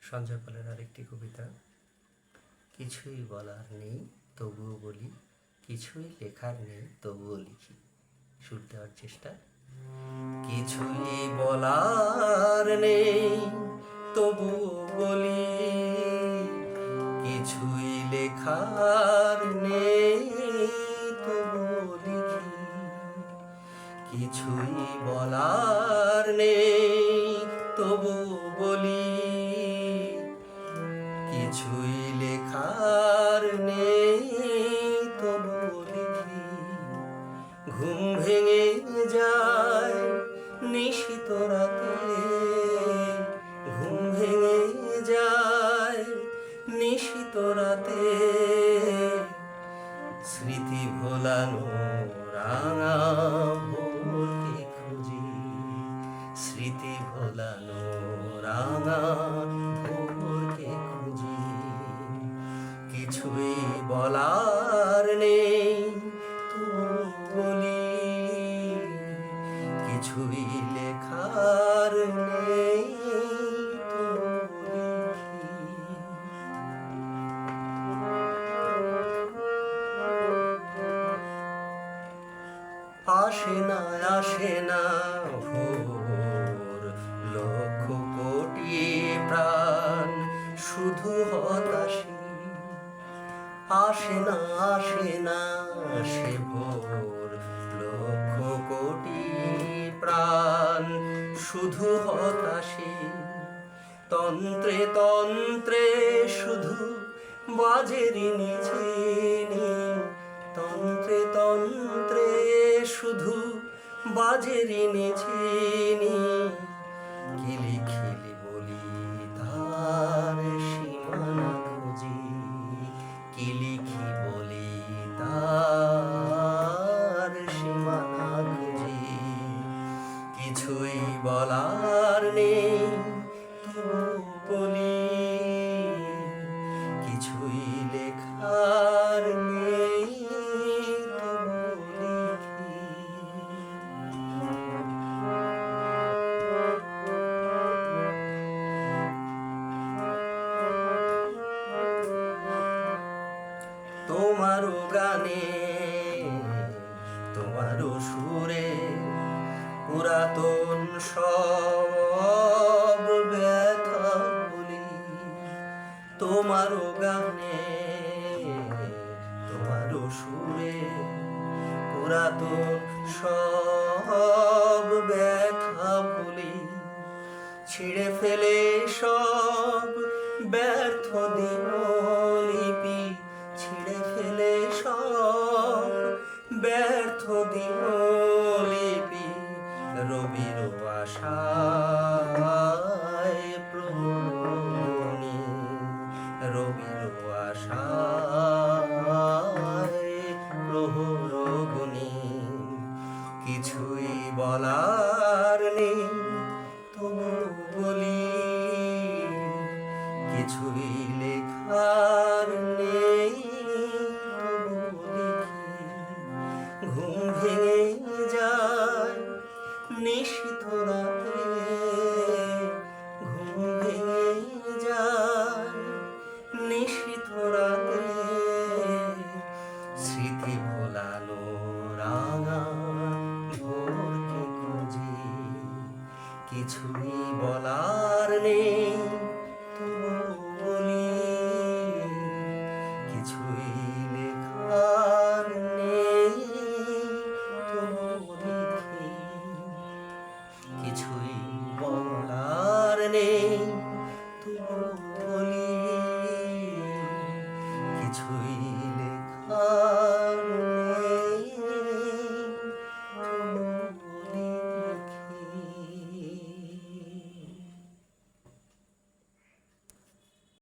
সঞ্জয় পালের আরেকটি কবিতা। কিছুই বলার নেই তবুও বলি, কিছুই লেখার নেই তবুও লিখি। সুর দেওয়ার চেষ্টা। কিছুই বলার নেই তবুও বলি, কিছুই লেখার নেই তবুও লিখি। কিছুই বলার নেই তবুও বলি, কিছুই লেখার নেই তবুও লিখি। ঘুম ভেঙে যায় নিশিত রাতে, ঘুম ভেঙে যায় নিশিত রাতে। স্মৃতি ভোলানো রাঙা ভোরকে খুঁজি, স্মৃতি ভোলানো রাঙা ভোরকে খুঁজি। কিছুই বলার নেই তবু বলি, কিছুই লেখার নেই তবু লিখি। আসে না আসে না ভোর, লক্ষ কোটি প্রাণ শুধু হতাশি। আসে না সে ভোর, লক্ষ কোটি প্রাণ শুধু হতাশি। তন্ত্রে তন্ত্রে শুধু বাজে ঋণী ঝিনি, তন্ত্রে তন্ত্রে শুধু বাজে ঋণী ঝিনি। কি লিখিলি বলি তার সীমানা খুঁজি, কি লিখি বলি তার সীমানা খুঁজি। কিছুই বলার নেই তবু বলি, কিছুই লেখার নেই তবু লিখি। তোমারও গানে তোমারও সুরে পুরাতন সব ব্যথা বলি। তোমারও গানে তোমারও সুরে পুরাতন সব ব্যথা বলি। ছিঁড়ে ফেলে সব ব্যর্থ দিনলিপি, ছিঁড়ে ফেলে সব ব্যর্থ দিনলিপি। রবির আশায় প্রহরগুনি, রবির আশায় প্রহরগুনি। কিছুই বলার নেই তবু বলি, কিছুই লেখার নেই তবু লিখি। ঘুম ভেঙে যায় নিশিত রাতে,